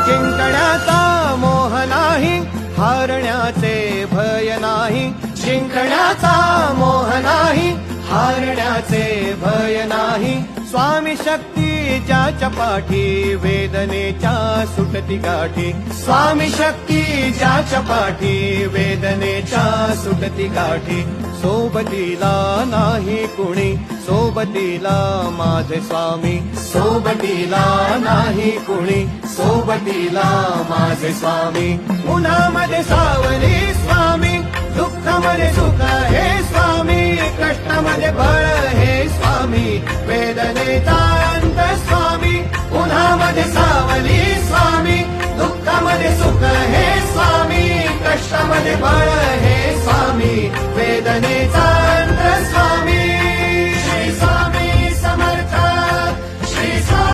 जिंकण्याचा मोह नाही, हारण्याचे भय नाही. जिंकण्याचा मोह नाही, हारण्याचे भय नाही. स्वामी शक्ती ज्याच्या पाठी, वेदनेच्या सुटती गाठी. स्वामी शक्ती ज्याच्या पाठी, वेदनेच्या सुटती गाठी. सोबतीला नाही कुणी, सोबतीला माझे स्वामी. सोबतीला नाही कुणी, सोबतीला माझे स्वामी. उन्हामध्ये सावली स्वामी, दुःखामध्ये सुख हे स्वामी. कष्टामध्ये बळ हे स्वामी, वेदनेचा अंत स्वामी.